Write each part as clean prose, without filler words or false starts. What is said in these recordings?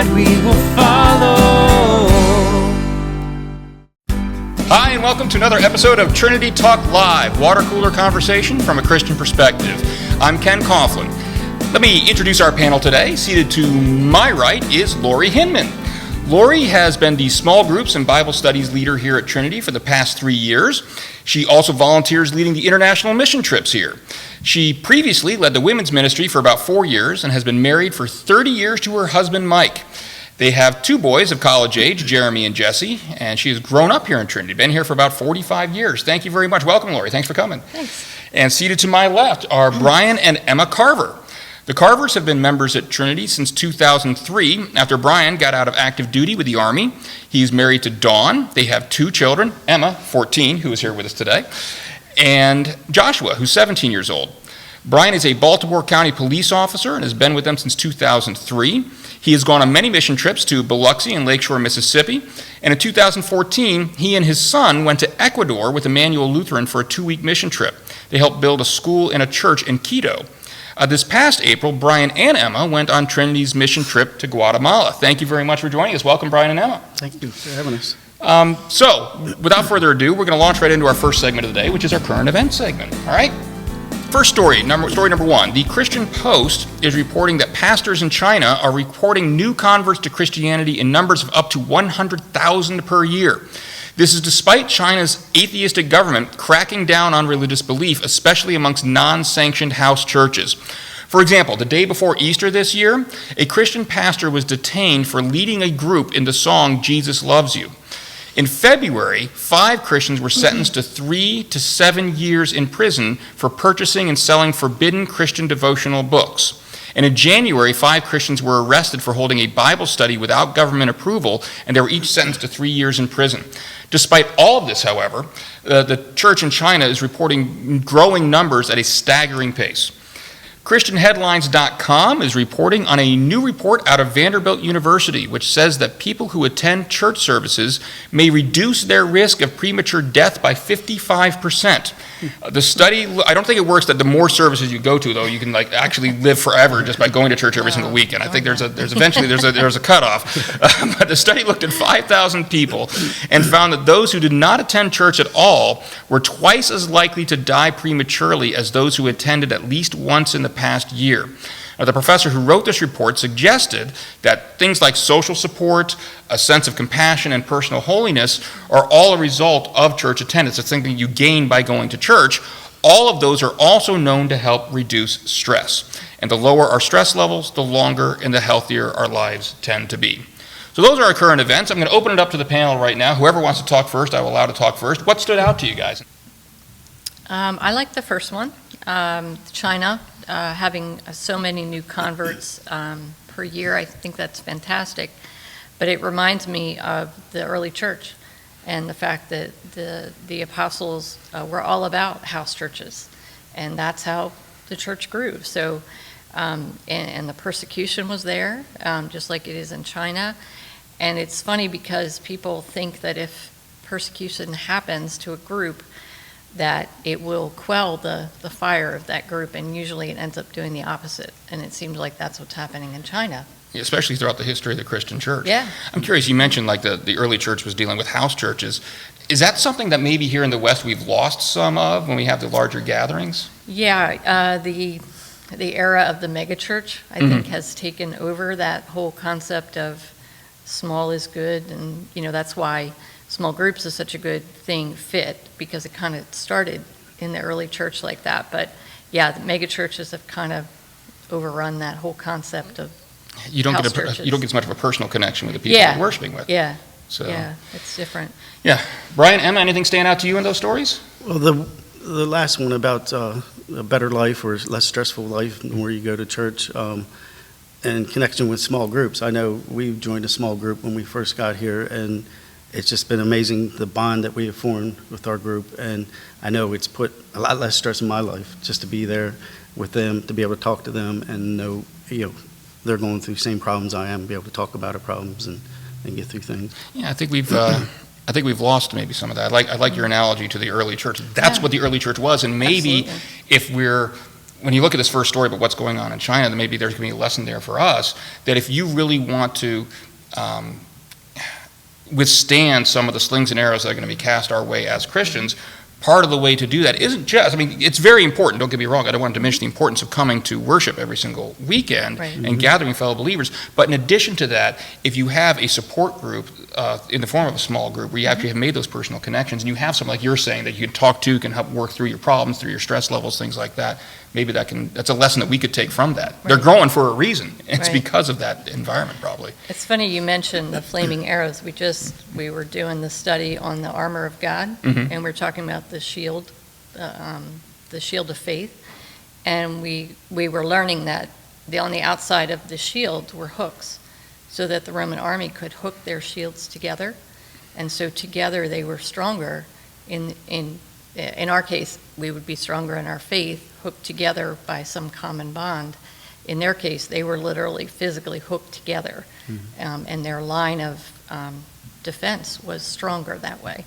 light we will follow. Hi, and welcome to another episode of Trinity Talk Live, water cooler conversation from a Christian perspective. I'm Ken Coughlan. Let me introduce our panel today. Seated to my right is Lori Hinman. Lori has been the small groups and Bible studies leader here at Trinity for the past 3 years. She also volunteers leading the international mission trips here. She previously led the women's ministry for about 4 years and has been married for 30 years to her husband, Mike. They have 2 boys of college age, Jeremy and Jesse, and she has grown up here in Trinity, been here for about 45 years. Thank you very much. Welcome, Lori. Thanks for coming. Thanks. And seated to my left are Brian and Emma Carver. The Carvers have been members at Trinity since 2003, after Brian got out of active duty with the Army. He's married to Dawn. They have 2 children, Emma, 14, who is here with us today, and Joshua, who's 17 years old. Brian is a Baltimore County police officer and has been with them since 2003. He has gone on many mission trips to Biloxi and Lakeshore, Mississippi, and in 2014, he and his son went to Ecuador with Emmanuel Lutheran for a 2-week mission trip. They helped build a school and a church in Quito. This past April, Brian and Emma went on Trinity's mission trip to Guatemala. Thank you very much for joining us. Welcome, Brian and Emma. Thank you for having us. So, without further ado, we're going to launch right into our first segment of the day, which is our current event segment. All right? First story number 1. The Christian Post is reporting that pastors in China are reporting new converts to Christianity in numbers of up to 100,000 per year. This is despite China's atheistic government cracking down on religious belief, especially amongst non-sanctioned house churches. For example, the day before Easter this year, a Christian pastor was detained for leading a group in the song Jesus Loves You. In February, 5 Christians were sentenced to 3 to 7 years in prison for purchasing and selling forbidden Christian devotional books. And in January, 5 Christians were arrested for holding a Bible study without government approval, and they were each sentenced to 3 years in prison. Despite all of this, however, the church in China is reporting growing numbers at a staggering pace. ChristianHeadlines.com is reporting on a new report out of Vanderbilt University, which says that people who attend church services may reduce their risk of premature death by 55%. The study, I don't think it works that the more services you go to, though, you can actually live forever just by going to church every single weekend. I think there's a cutoff. But the study looked at 5,000 people and found that those who did not attend church at all were twice as likely to die prematurely as those who attended at least once in the past year. Now, the professor who wrote this report suggested that things like social support, a sense of compassion, and personal holiness are all a result of church attendance. It's something you gain by going to church. All of those are also known to help reduce stress. And the lower our stress levels, the longer and the healthier our lives tend to be. So those are our current events. I'm going to open it up to the panel right now. Whoever wants to talk first, I will allow to talk first. What stood out to you guys? I like the first one, China. Having so many new converts per year, I think that's fantastic. But it reminds me of the early church and the fact that the apostles were all about house churches, and that's how the church grew. So, and the persecution was there, just like it is in China. And it's funny because people think that if persecution happens to a group, that it will quell the fire of that group, and usually it ends up doing the opposite. And it seems like that's what's happening in China. Especially throughout the history of the Christian church. Yeah. I'm curious, you mentioned the early church was dealing with house churches. Is that something that maybe here in the West we've lost some of when we have the larger gatherings? Yeah, the era of the megachurch, I think, has taken over that whole concept of small is good, and that's why small groups is such a good fit, because it kind of started in the early church like that. But yeah, the mega churches have kind of overrun that whole concept of you don't house get churches. You don't get as much of a personal connection with the people you're worshiping with. Yeah. So yeah, it's different. Yeah, Brian, Emma, anything stand out to you in those stories? Well, the last one about a better life or less stressful life where you go to church, and connection with small groups. I know we joined a small group when we first got here, and it's just been amazing, the bond that we have formed with our group, and I know it's put a lot less stress in my life just to be there with them, to be able to talk to them and know, they're going through the same problems I am, be able to talk about our problems and get through things. Yeah, I think we've lost maybe some of that. I like your analogy to the early church. That's what the early church was, and maybe Absolutely. if we're when you look at this first story about what's going on in China, then maybe there's going to be a lesson there for us, that if you really want to withstand some of the slings and arrows that are going to be cast our way as Christians, part of the way to do that isn't just, I mean, it's very important, don't get me wrong, I don't want to diminish the importance of coming to worship every single weekend and gathering fellow believers, but in addition to that, if you have a support group in the form of a small group where you actually have made those personal connections, and you have someone like you're saying that you can talk to, can help work through your problems, through your stress levels, things like that, maybe that's a lesson that we could take from that. They're growing for a reason. It's because of that environment, probably. It's funny you mentioned the flaming arrows. We were doing the study on the armor of God, and we're talking about the shield, the shield of faith, and we were learning that on the outside of the shield were hooks, so that the Roman army could hook their shields together, and so together they were stronger. In our case, we would be stronger in our faith, hooked together by some common bond. In their case, they were literally physically hooked together, and their line of defense was stronger that way.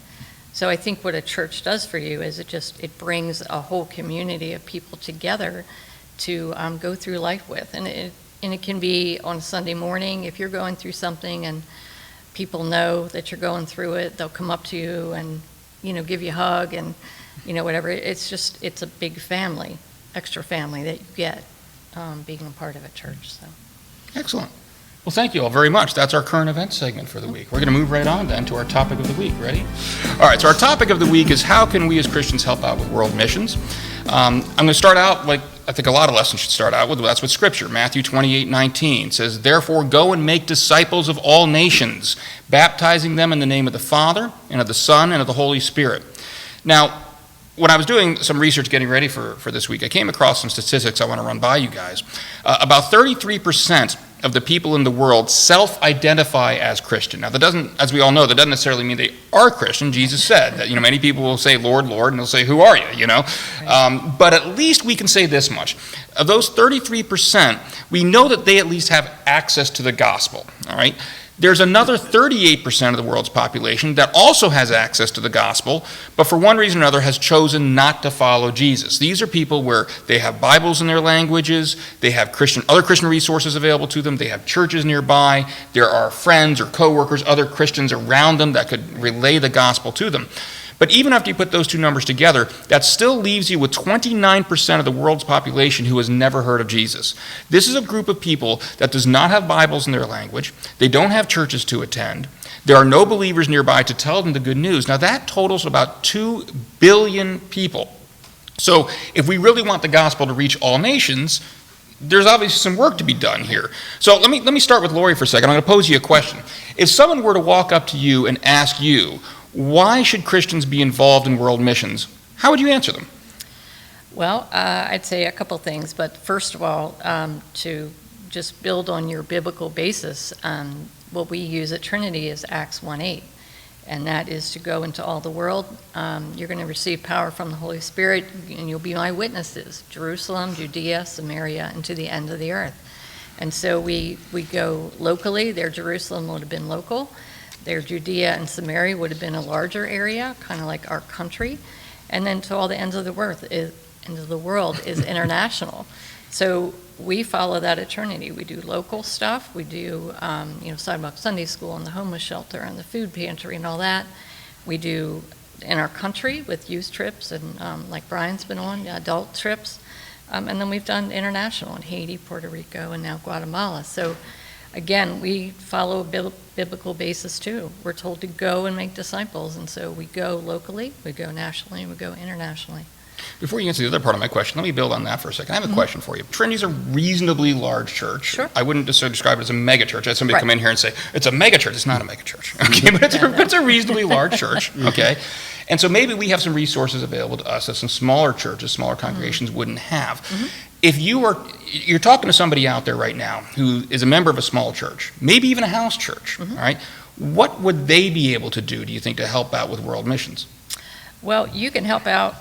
So I think what a church does for you is it brings a whole community of people together to go through life with. And it can be on Sunday morning, if you're going through something and people know that you're going through it, they'll come up to you and, give you a hug and, whatever. It's a big family, extra family that you get being a part of a church. So. Excellent. Well, thank you all very much. That's our current event segment for the week. We're going to move right on then to our topic of the week. Ready? All right, so our topic of the week is how can we as Christians help out with world missions? I'm going to start out like I think a lot of lessons should start out with. That's with Scripture. Matthew 28:19 says, "Therefore go and make disciples of all nations, baptizing them in the name of the Father, and of the Son, and of the Holy Spirit." Now, when I was doing some research getting ready for this week, I came across some statistics I want to run by you guys. About 33% of the people in the world self-identify as Christian. Now, that doesn't, as we all know, that doesn't necessarily mean they are Christian. Jesus said that, many people will say, "Lord, Lord," and they'll say, "Who are you?" But at least we can say this much. Of those 33%, we know that they at least have access to the gospel, all right? There's another 38% of the world's population that also has access to the gospel, but for one reason or another has chosen not to follow Jesus. These are people where they have Bibles in their languages, they have other Christian resources available to them, they have churches nearby, there are friends or coworkers, other Christians around them that could relay the gospel to them. But even after you put those two numbers together, that still leaves you with 29% of the world's population who has never heard of Jesus. This is a group of people that does not have Bibles in their language. They don't have churches to attend. There are no believers nearby to tell them the good news. Now that totals about 2 billion people. So if we really want the gospel to reach all nations, there's obviously some work to be done here. So let me start with Lori for a second. I'm going to pose you a question. If someone were to walk up to you and ask you, why should Christians be involved in world missions? How would you answer them? Well, I'd say a couple things, but first of all, to just build on your biblical basis, what we use at Trinity is Acts 1:8, and that is to go into all the world. You're going to receive power from the Holy Spirit, and you'll be my witnesses, Jerusalem, Judea, Samaria, and to the end of the earth. And so we go locally. There, Jerusalem would have been local. There, Judea and Samaria would have been a larger area, kind of like our country. And then to all the ends of the world is international. So we follow that at Trinity. We do local stuff. We do, Sidewalk Sunday School and the homeless shelter and the food pantry and all that. We do in our country with youth trips and like Brian's been on, adult trips. And then we've done international in Haiti, Puerto Rico, and now Guatemala. So again, we follow a biblical basis too. We're told to go and make disciples, and so we go locally, we go nationally, and we go internationally. Before you answer the other part of my question, let me build on that for a second. I have a question for you. Trinity's a reasonably large church. Sure. I wouldn't just describe it as a mega church. I had somebody come in here and say, it's a mega church. It's not a mega church, okay? But it's a reasonably large church, okay? And so maybe we have some resources available to us that some smaller churches, smaller congregations wouldn't have. If you're talking to somebody out there right now who is a member of a small church, maybe even a house church, all right? What would they be able to do you think, to help out with world missions? Well, you can help out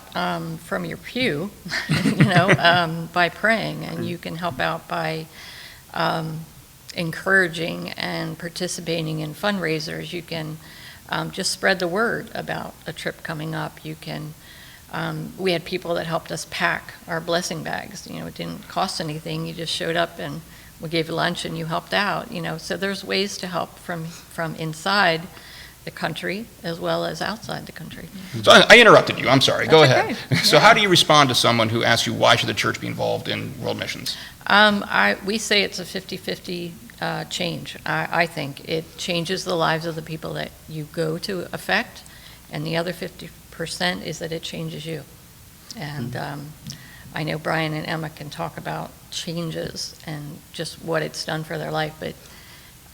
from your pew, by praying, and you can help out by encouraging and participating in fundraisers. You can just spread the word about a trip coming up. You can We had people that helped us pack our blessing bags. It didn't cost anything. You just showed up and we gave you lunch and you helped out. So there's ways to help from inside the country as well as outside the country. So I interrupted you. I'm sorry. Go That's ahead. okay. So Yeah. how do you respond to someone who asks you why should the church be involved in world missions? We say it's a 50-50 change. I think it changes the lives of the people that you go to affect, and the other 50% is that it changes you. And I know Brian and Emma can talk about changes and just what it's done for their life, but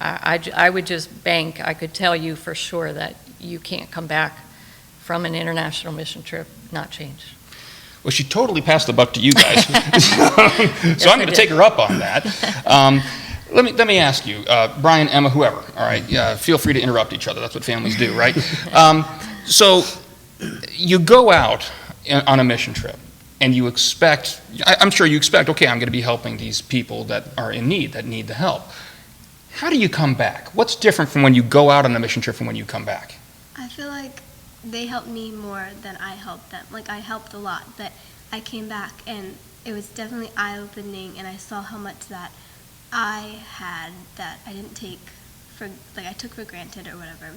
I would just bank, I could tell you for sure that you can't come back from an international mission trip not changed. Well, she totally passed the buck to you guys. So I'm going to take her up on that. Let me ask you, Brian, Emma, whoever, all right, feel free to interrupt each other. That's what families do, right? So you go out on a mission trip, and you expect, I'm sure you expect, okay, I'm going to be helping these people that are in need, that need the help. How do you come back? What's different from when you go out on a mission trip from when you come back? I feel like they helped me more than I helped them. Like, I helped a lot, but I came back and it was definitely eye-opening, and I saw how much that I had that I didn't take for, like, I took for granted or whatever.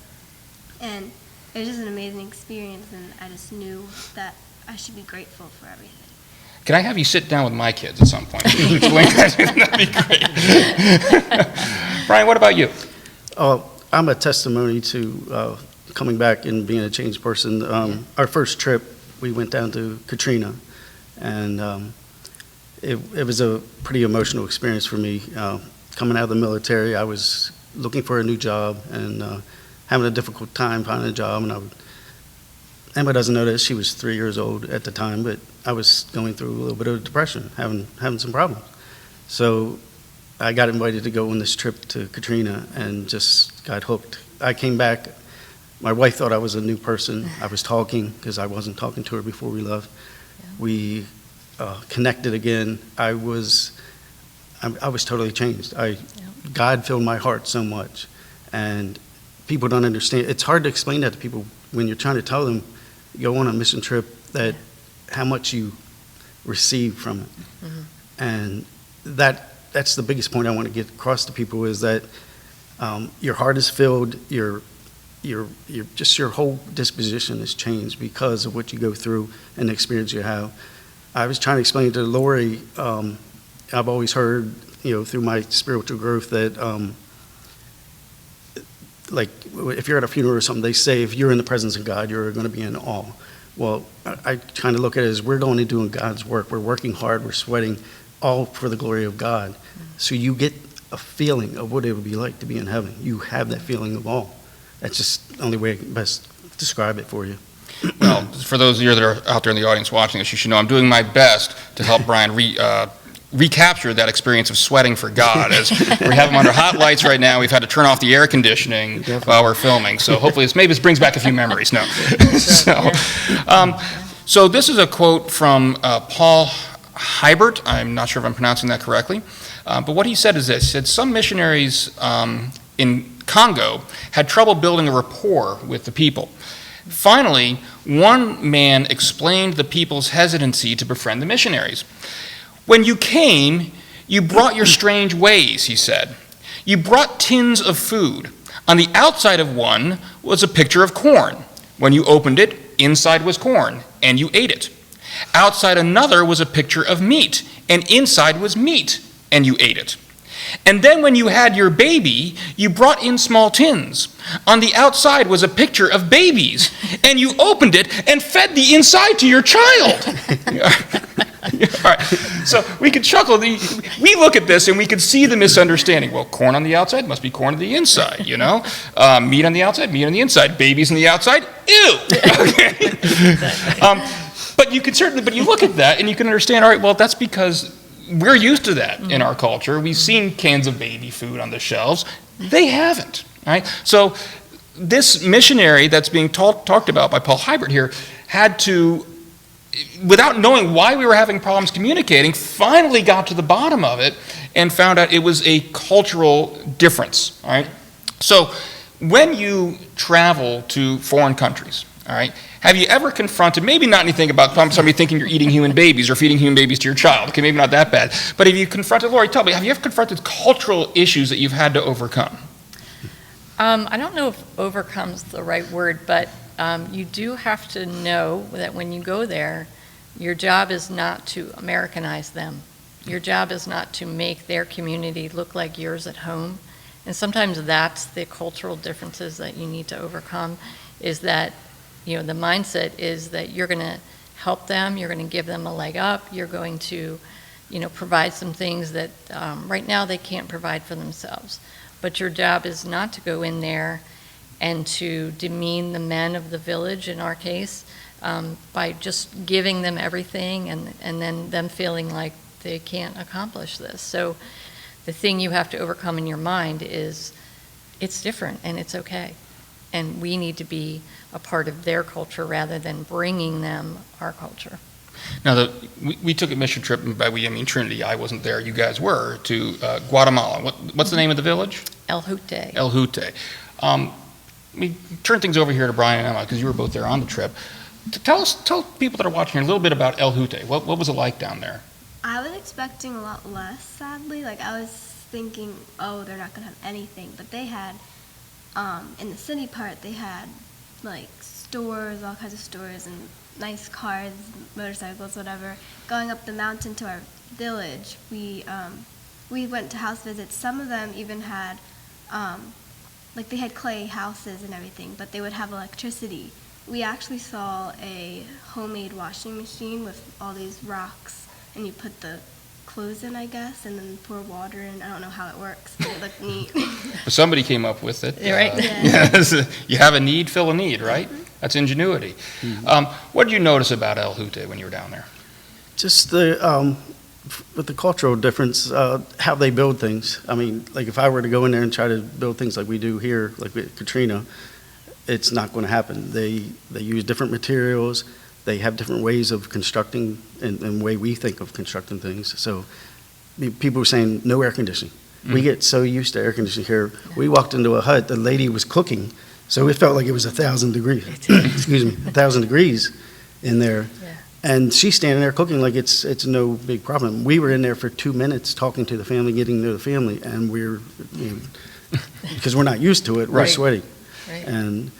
And it was just an amazing experience, and I just knew that I should be grateful for everything. Can I have you sit down with my kids at some point? Explain that. That'd be great. Brian, what about you? I'm a testimony to coming back and being a changed person. Our first trip, we went down to Katrina, and it was a pretty emotional experience for me. Coming out of the military, I was looking for a new job and having a difficult time finding a job. And Emma doesn't know this, she was 3 years old at the time, but I was going through a little bit of depression, having some problems. So I got invited to go on this trip to Katrina and just got hooked. I came back, my wife thought I was a new person. I was talking, because I wasn't talking to her before we left. Yeah. We connected again. I was totally changed. God filled my heart so much, and people don't understand. It's hard to explain that to people when you're trying to tell them, go on a mission trip, that how much you receive from it. Mm-hmm. And that's the biggest point I want to get across to people, is that your heart is filled, your whole disposition is changed because of what you go through and the experience you have. I was trying to explain to Lori, I've always heard, through my spiritual growth, that like if you're at a funeral or something, they say if you're in the presence of God, you're going to be in awe. Well, I kind of look at it as we're going and doing God's work. We're working hard, we're sweating, all for the glory of God. So you get a feeling of what it would be like to be in heaven. You have that feeling of awe. That's just the only way I can best describe it for you. Well, for those of you that are out there in the audience watching this, you should know I'm doing my best to help Brian recapture that experience of sweating for God. As we have him under hot lights right now, we've had to turn off the air conditioning while we're filming. So hopefully this brings back a few memories. No. So this is a quote from Paul Hiebert. I'm not sure if I'm pronouncing that correctly. But what he said is this. He said some missionaries in Congo had trouble building a rapport with the people. Finally, one man explained the people's hesitancy to befriend the missionaries. When you came, you brought your strange ways, he said. You brought tins of food. On the outside of one was a picture of corn. When you opened it, inside was corn, and you ate it. Outside another was a picture of meat, and inside was meat, and you ate it. And then when you had your baby, you brought in small tins. On the outside was a picture of babies, and you opened it and fed the inside to your child. All right, so we could chuckle. We look at this and we could see the misunderstanding. Well, corn on the outside must be corn on the inside, Meat on the outside, meat on the inside. Babies on the outside, ew. Okay. But you look at that and you can understand, all right, well, that's because we're used to that in our culture. We've seen cans of baby food on the shelves. They haven't, right? So this missionary that's being talked about by Paul Hiebert here had to, without knowing why we were having problems communicating, finally got to the bottom of it and found out it was a cultural difference, all right? So when you travel to foreign countries, all right, have you ever confronted, maybe not anything about somebody thinking you're eating human babies or feeding human babies to your child, okay, maybe not that bad, but have you confronted, Lori, tell me, have you ever confronted cultural issues that you've had to overcome? I don't know if overcome's the right word, but you do have to know that when you go there, your job is not to Americanize them. Your job is not to make their community look like yours at home. And sometimes that's the cultural differences that you need to overcome, is that, the mindset is that you're going to help them, you're going to give them a leg up, you're going to, provide some things that right now they can't provide for themselves. But your job is not to go in there and to demean the men of the village, in our case, by just giving them everything and then them feeling like they can't accomplish this. So the thing you have to overcome in your mind is it's different and it's okay. And we need to be a part of their culture rather than bringing them our culture. Now, we took a mission trip, and by we I mean Trinity, I wasn't there, you guys were, to Guatemala. What's the name of the village? El Jute. El Jute. We turn things over here to Brian and Emma, because you were both there on the trip. Tell people that are watching here a little bit about El Jute. What was it like down there? I was expecting a lot less, sadly. Like, I was thinking, oh, they're not going to have anything. But they had, in the city part, they had, like, stores, all kinds of stores, and nice cars, motorcycles, whatever. Going up the mountain to our village, we went to house visits. Some of them even had, like, they had clay houses and everything, but they would have electricity. We actually saw a homemade washing machine with all these rocks, and you put the clothes in, I guess, and then pour water in. I don't know how it works, but it looked neat. Somebody came up with it. You're right. Yes. You have a need, fill a need, right? Mm-hmm. That's ingenuity. Mm-hmm. What did you notice about El Jute when you were down there? Just with the cultural difference, how they build things. I mean, like if I were to go in there and try to build things like we do here, like with Katrina, it's not going to happen. They use different materials. They have different ways of constructing and the way we think of constructing things. So people were saying no air conditioning. Mm-hmm. We get so used to air conditioning here. We walked into a hut, the lady was cooking, so it felt like it was 1,000 degrees. Excuse me, 1,000 degrees in there. Yeah. And she's standing there cooking like it's no big problem. We were in there for 2 minutes talking to the family, getting to know the family, and we're, because we're not used to it, we're sweating. Right. And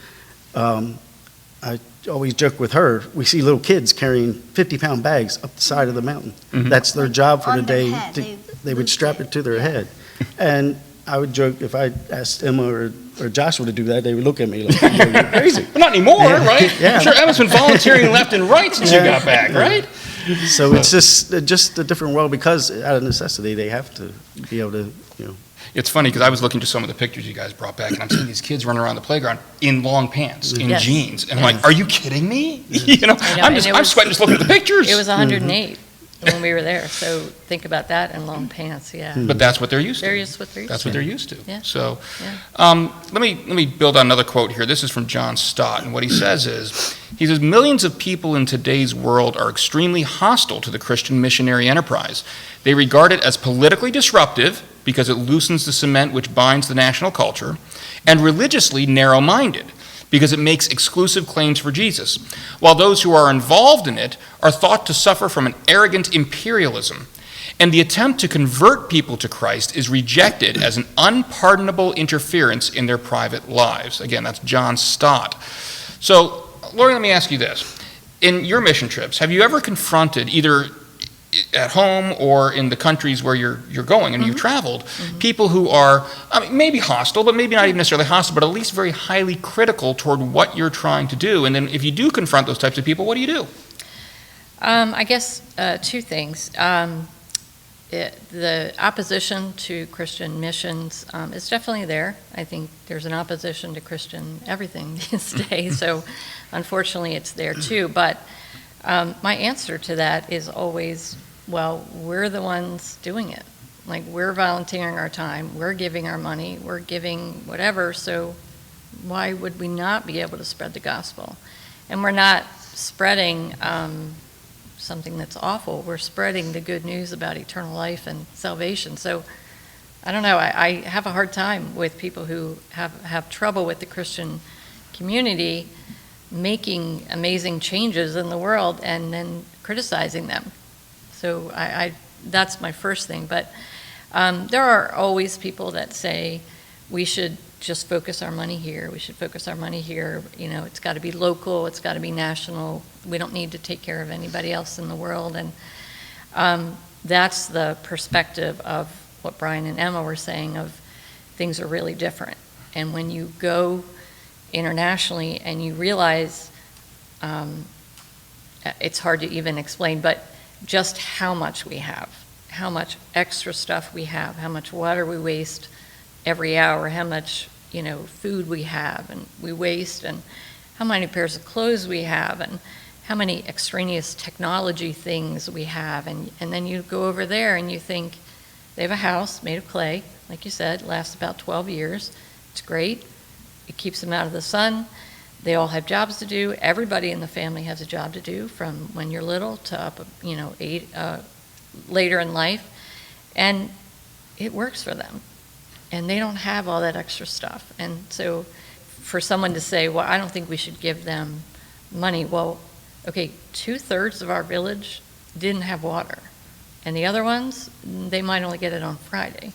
I always joke with her, we see little kids carrying 50-pound bags up the side of the mountain. Mm-hmm. That's their job for the day. They would strap it to their head. And I would joke, if I asked Emma or Joshua to do that, they would look at me like, oh, you're crazy. But not anymore, right? Yeah. I'm sure Emma's been volunteering left and right since you got back, right? So it's just a different world, because out of necessity, they have to be able to, It's funny because I was looking to some of the pictures you guys brought back, and I'm seeing these kids running around the playground in long pants, in jeans, and I'm like, "Are you kidding me?" I'm sweating just looking at the pictures. It was 108 when we were there, so think about that in long pants, yeah. But that's what they're used to. That's what they're used to. Yeah. So, let me build on another quote here. This is from John Stott, and what he says is, he says, "Millions of people in today's world are extremely hostile to the Christian missionary enterprise. They regard it as politically disruptive, because it loosens the cement which binds the national culture, and religiously narrow-minded, because it makes exclusive claims for Jesus, while those who are involved in it are thought to suffer from an arrogant imperialism, and the attempt to convert people to Christ is rejected as an unpardonable interference in their private lives." Again, that's John Stott. So, Lori, let me ask you this. In your mission trips, have you ever confronted, either at home or in the countries where you're going and you've traveled, people who are maybe hostile, but maybe not even necessarily hostile, but at least very highly critical toward what you're trying to do? And then if you do confront those types of people, what do you do? I guess two things. The opposition to Christian missions is definitely there. I think there's an opposition to Christian everything these days, so unfortunately it's there too. But my answer to that is always, well, we're the ones doing it. Like, we're volunteering our time, we're giving our money, we're giving whatever, so why would we not be able to spread the gospel? And we're not spreading something that's awful. We're spreading the good news about eternal life and salvation. So, I don't know, I have a hard time with people who have trouble with the Christian community making amazing changes in the world and then criticizing them. So that's my first thing. But there are always people that say we should just focus our money here. We should focus our money here. You know, it's got to be local. It's got to be national. We don't need to take care of anybody else in the world. And that's the perspective of what Brian and Emma were saying of things are really different. And when you go internationally and you realize, it's hard to even explain, but just how much we have, how much extra stuff we have, how much water we waste every hour, how much, you know, food we have and we waste, and how many pairs of clothes we have, and how many extraneous technology things we have. And then you go over there and you think, they have a house made of clay, like you said, lasts about 12 years. It's great. It keeps them out of the sun. They all have jobs to do. Everybody in the family has a job to do, from when you're little to up, you know, later in life. And it works for them. And they don't have all that extra stuff. And so for someone to say, well, I don't think we should give them money. Well, okay, 2/3 of our village didn't have water. And the other ones, they might only get it on Friday.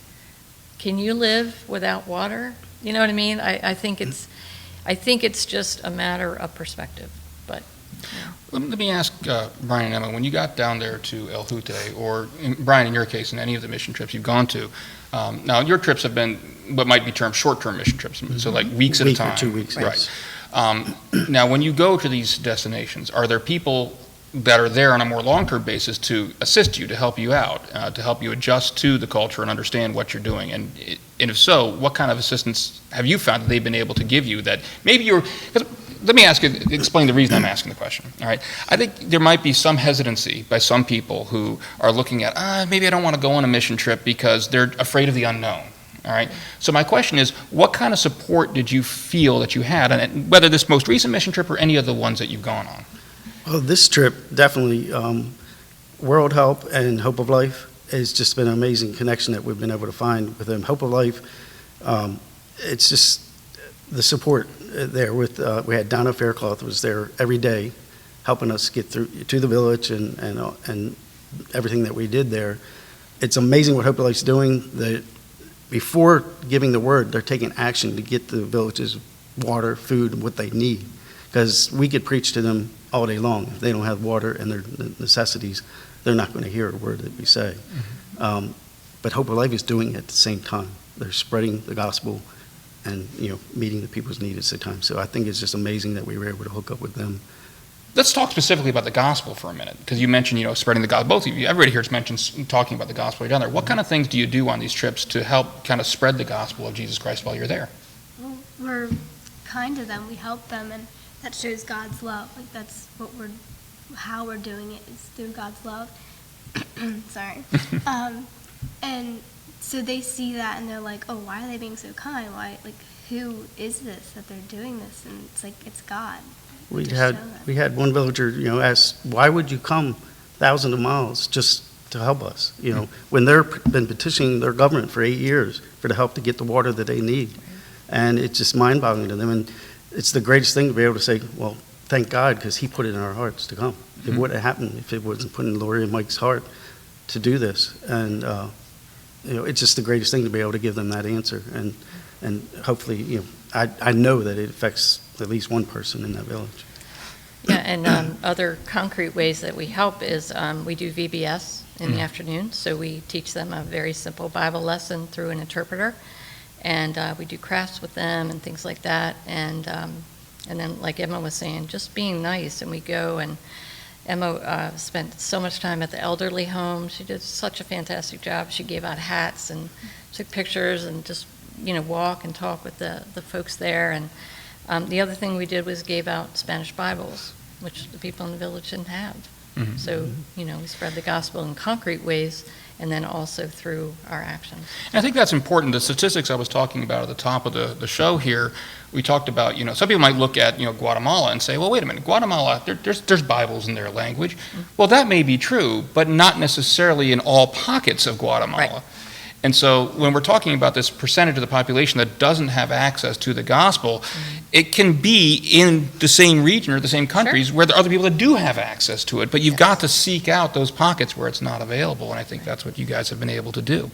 Can you live without water? You know what I mean? I think it's just a matter of perspective. But yeah. Let me ask Brian and Emma, when you got down there to El Hute, or Brian, in your case, in any of the mission trips you've gone to, now your trips have been what might be termed short-term mission trips, so like weeks at a time. Or 2 weeks. Right. Now, when you go to these destinations, are there people that are there on a more long-term basis to assist you, to help you out, to help you adjust to the culture and understand what you're doing? And if so, what kind of assistance have you found that they've been able to give you that maybe you're... Let me explain the reason I'm asking the question, all right? I think there might be some hesitancy by some people who are looking at, maybe I don't want to go on a mission trip because they're afraid of the unknown, all right? So my question is, what kind of support did you feel that you had, and whether this most recent mission trip or any of the ones that you've gone on? Well, this trip, definitely, World Help and Hope of Life has just been an amazing connection that we've been able to find with them. Hope of Life, it's just the support there with, we had Donna Faircloth was there every day helping us get through to the village and everything that we did there. It's amazing what Hope of Life's doing. Before giving the word, they're taking action to get the villages water, food, and what they need. Because we could preach to them all day long. If they don't have water and their necessities, they're not going to hear a word that we say. Mm-hmm. But Hope of Life is doing it at the same time. They're spreading the gospel and, you know, meeting the people's needs at the same time. So I think it's just amazing that we were able to hook up with them. Let's talk specifically about the gospel for a minute, because you mentioned, you know, spreading the gospel. Both of you, everybody here has mentioned talking about the gospel down there. What kind of things do you do on these trips to help kind of spread the gospel of Jesus Christ while you're there? Well, we're kind to them. We help them, and that shows God's love. Like, that's how we're doing it, is through God's love. Sorry. And so they see that and they're like, oh, why are they being so kind? Why, like, who is this that they're doing this? And it's like, it's God. We had one villager, you know, ask, why would you come thousands of miles just to help us? You know, when they've been petitioning their government for 8 years for the help to get the water that they need. And it's just mind-boggling to them. And it's the greatest thing to be able to say, well, thank God, because he put it in our hearts to come. It wouldn't have happened if it wasn't put in Lori and Mike's heart to do this. And, you know, it's just the greatest thing to be able to give them that answer. And hopefully, you know, I know that it affects at least one person in that village. Yeah, and other concrete ways that we help is we do VBS in the afternoon. So we teach them a very simple Bible lesson through an interpreter. And we do crafts with them and things like that. And then, like Emma was saying, just being nice. And we go, and Emma spent so much time at the elderly home. She did such a fantastic job. She gave out hats and took pictures and just, you know, walk and talk with the folks there. And the other thing we did was gave out Spanish Bibles, which the people in the village didn't have. Mm-hmm. So, you know, we spread the gospel in concrete ways, and then also through our actions. And I think that's important. The statistics I was talking about at the top of the show here, we talked about, you know, some people might look at, you know, Guatemala and say, well, wait a minute, Guatemala, there's Bibles in their language. Mm-hmm. Well, that may be true, but not necessarily in all pockets of Guatemala. Right. And so when we're talking about this percentage of the population that doesn't have access to the gospel, it can be in the same region or the same countries where there are other people that do have access to it, but you've got to seek out those pockets where it's not available, and I think that's what you guys have been able to do.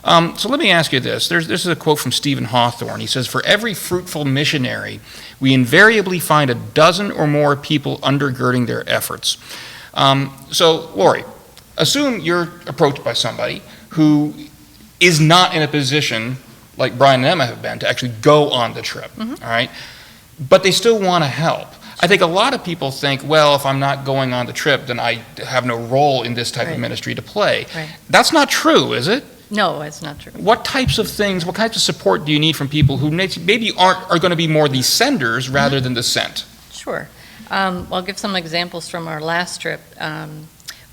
So let me ask you this. This is a quote from Stephen Hawthorne. He says, "For every fruitful missionary, we invariably find a dozen or more people undergirding their efforts." So, Lori, assume you're approached by somebody who is not in a position like Brian and Emma have been to actually go on the trip, all right? But they still want to help. I think a lot of people think, well, if I'm not going on the trip, then I have no role in this type of ministry to play. Right. That's not true, is it? No, it's not true. What types of things, what types of support do you need from people who maybe are going to be more the senders rather than the sent? Sure. I'll give some examples from our last trip.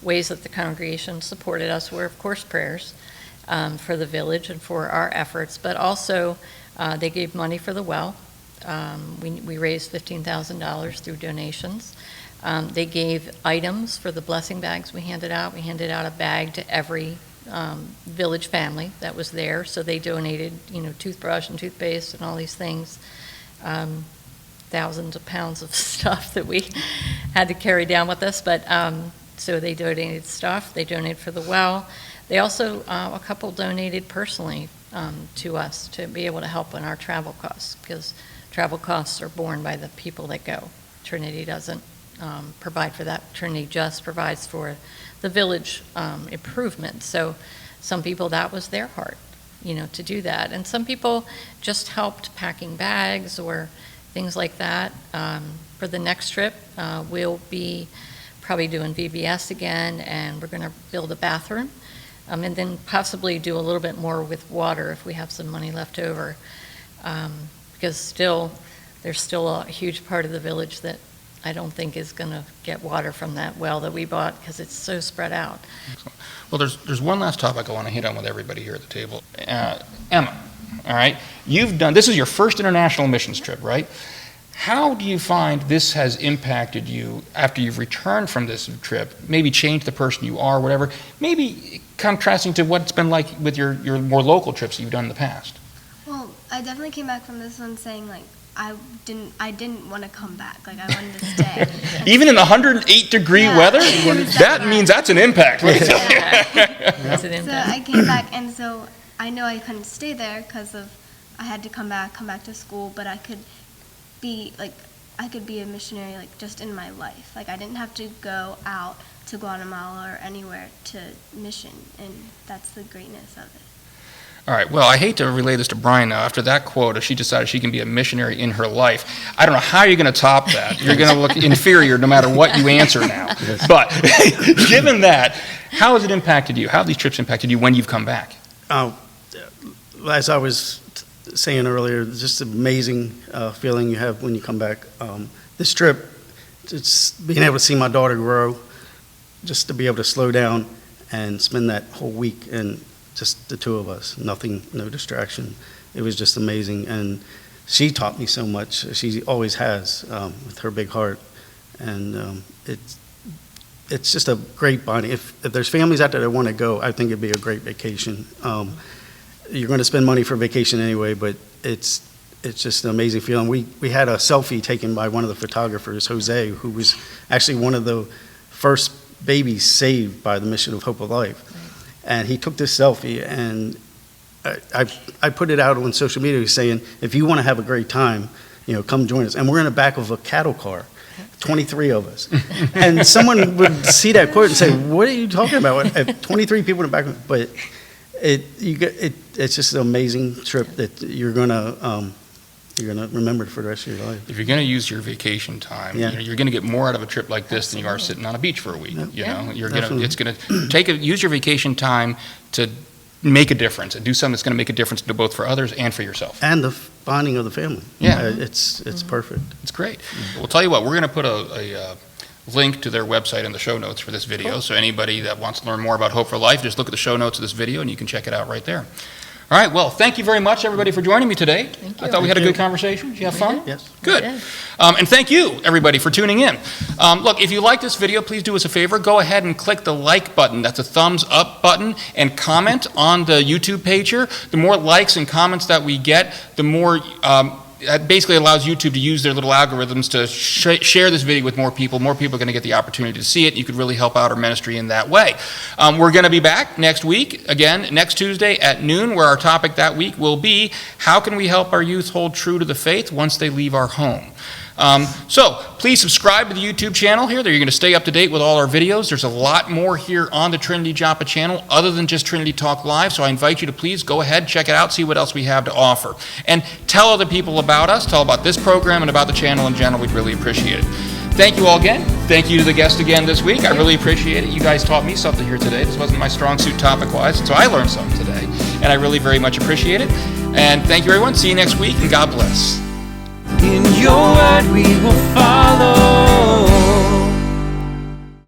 Ways that the congregation supported us were, of course, prayers for the village and for our efforts, but also they gave money for the well. We raised $15,000 through donations. They gave items for the blessing bags we handed out. We handed out a bag to every village family that was there, so they donated, toothbrush and toothpaste and all these things, thousands of pounds of stuff that we had to carry down with us, but so they donated stuff. They donated for the well. They also, a couple donated personally to us to be able to help on our travel costs, because travel costs are borne by the people that go. Trinity doesn't provide for that. Trinity just provides for the village improvement. So some people, that was their heart, to do that. And some people just helped packing bags or things like that. For the next trip, we'll be probably doing VBS again, and we're going to build a bathroom, and then possibly do a little bit more with water if we have some money left over, because there's still a huge part of the village that I don't think is going to get water from that well that we bought, because it's so spread out. Excellent. Well, there's one last topic I want to hit on with everybody here at the table. Emma, all right, this is your first international missions trip, right? How do you find this has impacted you after you've returned from this trip, maybe changed the person you are, whatever, maybe contrasting to what it's been like with your more local trips you've done in the past? Well, I definitely came back from this one saying, I didn't want to come back. I wanted to stay. Even in 108-degree weather? That means that's an impact. Let me tell you. It's an impact. So I came back, and so I know I couldn't stay there because I had to come back to school, but I could be a missionary just in my life. I didn't have to go out to Guatemala or anywhere to mission, and that's the greatness of it. All right, well, I hate to relay this to Brian now. After that quote, if she decided she can be a missionary in her life, I don't know how you're going to top that. You're going to look inferior no matter what you answer now. But given that, how has it impacted you? How have these trips impacted you when you've come back? As I was saying earlier, it's just an amazing feeling you have when you come back. This trip, it's being able to see my daughter grow, just to be able to slow down and spend that whole week and just the two of us, nothing, no distraction. It was just amazing, and she taught me so much. She always has, with her big heart, and it's just a great bonding. If there's families out there that want to go, I think it'd be a great vacation. You're going to spend money for vacation anyway, but it's just an amazing feeling. We had a selfie taken by one of the photographers, Jose, who was actually one of the first babies saved by the Mission of Hope of Life. And he took this selfie, and I put it out on social media saying, if you want to have a great time, come join us. And we're in the back of a cattle car, 23 of us. And someone would see that quote and say, what are you talking about? 23 people in the back. But it's just an amazing trip that you're gonna remember for the rest of your life. If you're going to use your vacation time, you're going to get more out of a trip like this than you are sitting on a beach for a week. You're it's going to use your vacation time to make a difference and do something that's going to make a difference both for others and for yourself. And the bonding of the family. Yeah, it's perfect. It's great. We'll tell you what, we're going to put a link to their website in the show notes for this video. Cool. So anybody that wants to learn more about Hope for Life, just look at the show notes of this video and you can check it out right there. All right, well, thank you very much, everybody, for joining me today. Thank you. I thought we had a Thank good you. conversation. Did you have fun? Yes. Good. We did. And thank you, everybody, for tuning in. Look, if you like this video, please do us a favor. Go ahead and click the like button. That's a thumbs up button. And comment on the YouTube page here. The more likes and comments that we get, the more that basically allows YouTube to use their little algorithms to share this video with more people. More people are going to get the opportunity to see it. You could really help out our ministry in that way. We're going to be back next week, again, next Tuesday at noon, where our topic that week will be, how can we help our youth hold true to the faith once they leave our home? So please subscribe to the YouTube channel here. There you're going to stay up to date with all our videos. There's a lot more here on the Trinity Joppa channel other than just Trinity Talk Live. So I invite you to please go ahead, check it out, see what else we have to offer. And tell other people about us, tell about this program and about the channel in general. We'd really appreciate it. Thank you all again. Thank you to the guest again this week. I really appreciate it. You guys taught me something here today. This wasn't my strong suit topic-wise, so I learned something today. And I really very much appreciate it. And thank you, everyone. See you next week, and God bless. In your word we will follow.